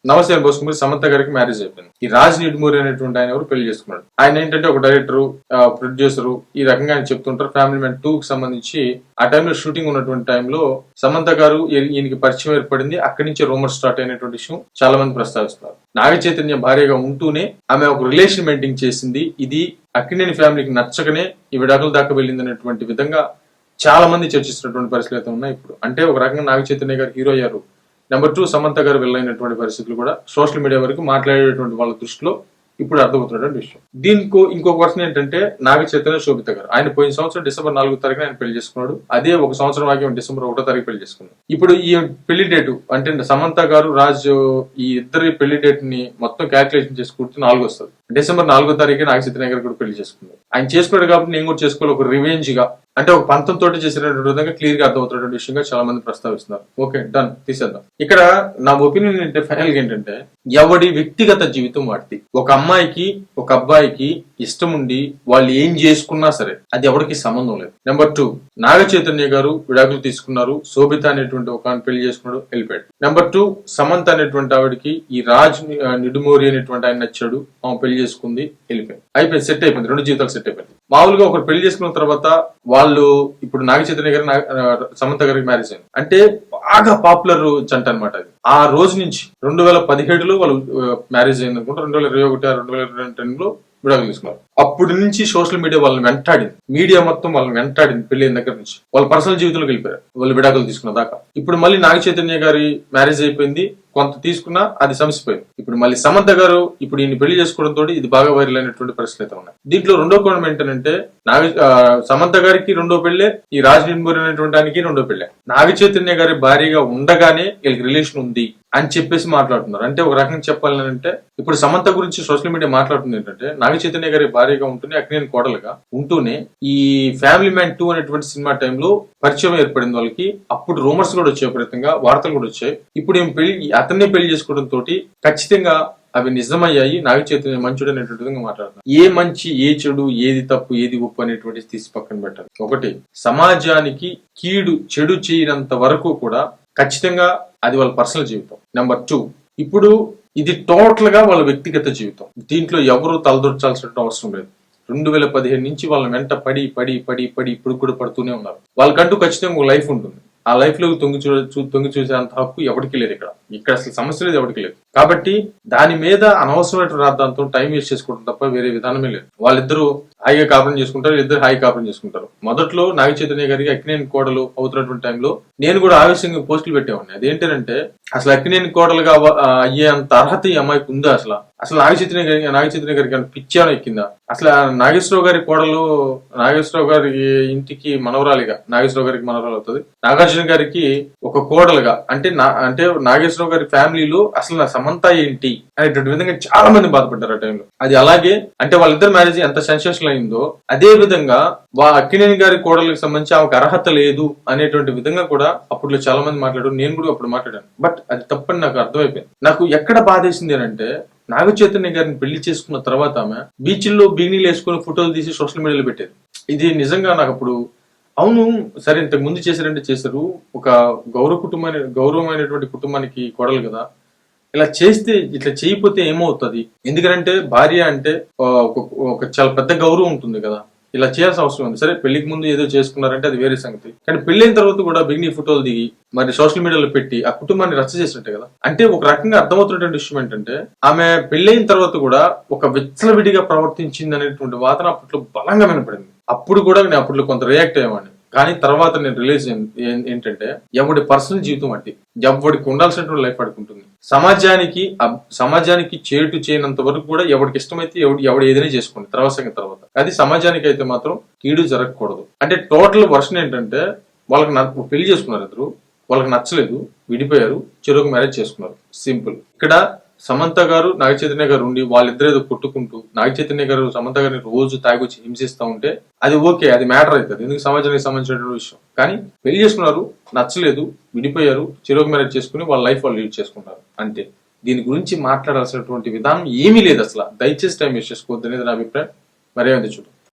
నమస్తే బోసుకుమారి సమంత గారికి మ్యారేజ్ అయిపోయింది. ఈ రాజ్ నిడుమూరి అనేటువంటి ఆయన ఎవరు పెళ్లి చేసుకున్నాడు. ఆయన ఏంటంటే ఒక డైరెక్టర్, ప్రొడ్యూసర్, ఈ రకంగా ఆయన చెప్తుంటారు. ఫ్యామిలీ మ్యాన్ 2 కి సంబంధించి ఆ టైంలో షూటింగ్ ఉన్నటువంటి టైంలో సమంత గారు ఈయనకి పరిచయం ఏర్పడింది. అక్కడి నుంచి రూమర్ స్టార్ట్ అయినటువంటి విషయం చాలా మంది ప్రస్తావిస్తున్నారు. నాగ చైతన్య భార్యగా ఉంటూనే ఆమె ఒక రిలేషన్ మెయింటైన్ చేసింది. ఇది అక్కినేని ఫ్యామిలీకి నచ్చకనే ఈ విడాకుల దాకా వెళ్ళింది అనేటువంటి విధంగా చాలా మంది చర్చిస్తున్నటువంటి పరిస్థితులు అయితే ఉన్నాయి. ఇప్పుడు అంటే ఒక రకంగా నాగ చైతన్య గారు హీరో అయ్యారు. నెంబర్ 2 సమంత గారు వెళ్ళైనటువంటి పరిస్థితులు కూడా సోషల్ మీడియా వరకు మాట్లాడేటువంటి వాళ్ళ దృష్టిలో ఇప్పుడు అర్థమవుతున్నటువంటి విషయం. దీనికి ఇంకొక వర్షన్ ఏంటంటే నాగ చైతన్య శోభిత గారు. ఆయన పోయిన సంవత్సరం డిసెంబర్ 4వ తారీఖున ఆయన పెళ్లి చేసుకున్నాడు. అదే ఒక సంవత్సరం ఆగి డిసెంబర్ 1వ తారీఖు పెళ్లి చేసుకున్నాడు. ఇప్పుడు ఈ పెళ్లి డేటు అంటే సమంత గారు రాజు ఈ ఇద్దరి పెళ్లి డేట్ ని మొత్తం క్యాల్కులేషన్ చేసుకుంటే 4 వస్తుంది. డిసెంబర్ 4వ తారీఖు నాగ చైతన్య గారు కూడా పెళ్లి చేసుకున్నాడు. ఆయన చేసుకున్నాడు కాబట్టి నేను కూడా చేసుకోవాలి, ఒక రివెంజ్ గా అంటే ఒక పంతం తోటి చేసినటువంటి విధంగా క్లియర్ గా అర్థమవుతున్నటువంటి విషయంగా చాలా మంది ప్రస్తావిస్తున్నారు. ఓకే, డన్, తీసేద్దాం. ఇక్కడ నా ఒపీనియన్ ఏంటంటే ఫైనల్ గా ఏంటంటే ఎవడి వ్యక్తిగత జీవితం వాడిది. ఒక అమ్మాయికి ఒక అబ్బాయికి ఇష్టం ఉండి వాళ్ళు ఏం చేసుకున్నా సరే అది ఎవరికి సంబంధం లేదు. నెంబర్ 2 నాగ చైతన్య గారు విడాకులు తీసుకున్నారు. శోభిత అనేటువంటి ఒక పెళ్లి చేసుకున్నాడు, వెళ్ళిపోయాడు. నెంబర్ 2 సమంత అనేటువంటి ఆవిడకి ఈ రాజ్ నిడుమూరి అనేటువంటి ఆయన నచ్చాడు, ఆమె పెళ్లి చేసుకుంది, వెళ్ళిపోయింది. అయిపోయింది, సెట్ అయిపోయింది. 2 జీవితాలు సెట్ అయిపోయింది. మామూలుగా ఒకరు పెళ్లి చేసుకున్న తర్వాత వాళ్ళు ఇప్పుడు నాగ చైతన్య గారు సమంత గారికి మ్యారేజ్ అయింది అంటే బాగా పాపులర్ జంట అనమాట. అది ఆ రోజు నుంచి 2017లో వాళ్ళు మ్యారేజ్ అయింది అనుకుంటా. 2021 2022లో విడాకులు తీసుకున్నారు. అప్పటి నుంచి సోషల్ మీడియా వాళ్ళని వెంటాడింది, మీడియా మొత్తం వాళ్ళని వెంటాడింది. పెళ్లి దగ్గర నుంచి వాళ్ళ పర్సనల్ జీవితంలోకి వెళ్ళిపోయారు వాళ్ళు విడాకులు తీసుకున్న దాకా. ఇప్పుడు మళ్ళీ నాగ చైతన్య గారి మ్యారేజ్ అయిపోయింది, కొంత తీసుకున్నా అది సమసిపోయింది. ఇప్పుడు మళ్ళీ సమంత గారు ఇప్పుడు ఈయన పెళ్లి చేసుకోవడంతో ఇది బాగా వైరల్ అయినటువంటి పరిస్థితులు అయితే ఉన్నాయి. దీంట్లో రెండో కోణం ఏంటంటే సమంత గారికి రెండో పెళ్లే, ఈ రాజ్ నిడుమూరి అనేటువంటి ఆయనకి రెండో పెళ్లే. నాగ చైతన్య గారి భార్యగా ఉండగానే వీళ్ళకి రిలేషన్ ఉంది అని చెప్పేసి మాట్లాడుతున్నారు. అంటే ఒక రకంగా చెప్పాలంటే ఇప్పుడు సమంత గురించి సోషల్ మీడియా మాట్లాడుతుంది ఏంటంటే నాగ చైతన్య గారి భార్యగా ఉంటూనే అక్కినేని కోడలుగా ఉంటూనే ఈ ఫ్యామిలీ మ్యాన్ 2 అనేటువంటి సినిమా టైంలో పరిచయం ఏర్పడింది వాళ్ళకి. అప్పుడు రూమర్స్ కూడా వచ్చాయి, విపరీతంగా వార్తలు కూడా వచ్చాయి. ఇప్పుడు ఏం అతన్నే పెళ్లి చేసుకోవడం తోటి ఖచ్చితంగా అవి నిజమయ్యాయి. నాగ చైతన్య మంచుడు అనేటువంటి విధంగా మాట్లాడుతున్నారు. ఏ మంచి ఏ చెడు, ఏది తప్పు ఏది ఒప్పు అనేటువంటి తీసి పక్కన పెట్టాలి. ఒకటి, సమాజానికి చెడు చేయనంత వరకు కూడా ఖచ్చితంగా అది వాళ్ళ పర్సనల్ జీవితం. నెంబర్ 2, ఇప్పుడు ఇది టోటల్ గా వాళ్ళ వ్యక్తిగత జీవితం. దీంట్లో ఎవరు తలదొర్చాల్సిన అవసరం లేదు. 2017 నుంచి వాళ్ళ వెంట పడి పడి పడి పడి ఇప్పుడు కూడా పడుతూనే ఉన్నారు. వాళ్ళకంటూ ఖచ్చితంగా ఒక లైఫ్ ఉంటుంది. ఆ లైఫ్ లో తొంగి చూసేంత హక్కు ఎవరికి లేదు. ఇక్కడ అసలు సమస్య లేదు, ఎవరికి లేదు. కాబట్టి దాని మీద అనవసరమైన రాద్దాంతో టైం వేస్ట్ చేసుకోవడం తప్ప వేరే విధానమే లేదు. వాళ్ళిద్దరూ హాయిగా కాపురం చేసుకుంటారు, వీళ్ళిద్దరు హాయి కాపురం చేసుకుంటారు. మొదట్లో నాగ చైతన్య గారికి అక్కినేని కోడలు అవుతున్నటువంటి టైంలో నేను కూడా ఆవేశంగా పోస్టులు పెట్టేవాడిని. అదేంటంటే అసలు అక్కినేని కోడలుగా అయ్యే అంత అర్హత ఈ అమ్మాయికి ఉందా? అసలు నాగ చైతన్య గారికి పిచ్చాను ఎక్కిందా? అసలు నాగేశ్వరరావు గారి కోడలు నాగేశ్వరరావు గారి ఇంటికి మనవరాలిగా నాగేశ్వరరావు గారికి మనవరాలు అవుతుంది. నాగార్జున గారికి ఒక కోడలుగా అంటే నాగేశ్వరరావు గారి ఫ్యామిలీలో అసలు నా సమంత ఏంటి అనేటువంటి విధంగా చాలా మంది బాధపడ్డారు ఆ టైంలో. అది అలాగే అంటే వాళ్ళిద్దరు మ్యారేజ్ ఎంత సెన్సేషనల్ అయిందో అదే విధంగా అక్కినేని గారి కోడలకు సంబంధించి ఆమెకు అర్హత లేదు అనేటువంటి విధంగా కూడా అప్పట్లో చాలా మంది మాట్లాడారు. నేను కూడా అప్పుడు మాట్లాడాను. బట్ అది తప్పని నాకు అర్థమైపోయింది. నాకు ఎక్కడ బాధేసింది అంటే నాగ చైతన్య గారిని పెళ్లి చేసుకున్న తర్వాత ఆమె బీచ్ల్లో బిగినీలు వేసుకుని ఫోటోలు తీసి సోషల్ మీడియాలో పెట్టేది. ఇది నిజంగా నాకు అప్పుడు అవును సరే ఇంతకు ముందు చేశారంటే చేశారు, ఒక గౌరవమైనటువంటి కుటుంబానికి కోడలు కదా, ఇలా చేస్తే ఇట్లా చేయకపోతే ఏమవుతుంది? ఎందుకంటే భార్య అంటే ఒక చాలా పెద్ద గౌరవం ఉంటుంది కదా, ఇలా చేయాల్సిన అవసరం ఉంది. సరే పెళ్లికి ముందు ఏదో చేసుకున్నారంటే అది వేరే సంగతి, కానీ పెళ్లైన తర్వాత కూడా బిగినీ ఫోటోలు దిగి మరి సోషల్ మీడియాలో పెట్టి ఆ కుటుంబాన్ని రచ్చ చేసినట్టే కదా. అంటే ఒక రకంగా అర్థమవుతున్నటువంటి విషయం ఏంటంటే ఆమె పెళ్లైన తర్వాత కూడా ఒక విచ్చలవిడిగా ప్రవర్తించింది అనేటువంటి వాదన అప్పట్లో బలంగా వినపడింది. అప్పుడు కూడా నేను అప్పట్లో కొంత రియాక్ట్ అయ్యేవాడిని. కానీ తర్వాత నేను రిలీజ్ ఏంటంటే ఎవడి పర్సనల్ జీవితం అంటే ఎవడికి ఉండాల్సినటువంటి లైఫ్ అడుకుంటుంది. సమాజానికి చేటు చేయనంత వరకు కూడా ఎవరికి ఇష్టమైతే ఎవడు ఏదైనా చేసుకోండి తర్వాత అది సమాజానికి అయితే మాత్రం కీడు జరగకూడదు. అంటే టోటల్ వర్షన్ ఏంటంటే వాళ్ళకి పెళ్లి చేసుకున్నారు, ఇద్దరు వాళ్ళకి నచ్చలేదు, విడిపోయారు, చెరుకు మ్యారేజ్ చేసుకున్నారు, సింపుల్. ఇక్కడ సమంత గారు నాగ చైతన్య గారు ఉండి వాళ్ళిద్దరు ఏదో కొట్టుకుంటూ నాగ చైతన్య గారు సమంత గారిని రోజు తాగొచ్చి హింసిస్తూ ఉంటే అది ఓకే, అది మ్యాటర్ అవుతుంది, ఎందుకు సమాజానికి సంబంధించినటువంటి విషయం. కానీ పెళ్లి చేసుకున్నారు, నచ్చలేదు, విడిపోయారు, చెరుకు మ్యారేజ్ చేసుకుని వాళ్ళ లైఫ్ వాళ్ళు లీడ్ చేసుకుంటారు అంతే. దీని గురించి మాట్లాడాల్సినటువంటి విధానం ఏమీ లేదు అసలు. దయచేసి టైం వేస్ట్ చేసుకోవద్దు అనేది నా అభిప్రాయం. మరేమైంది చూడు.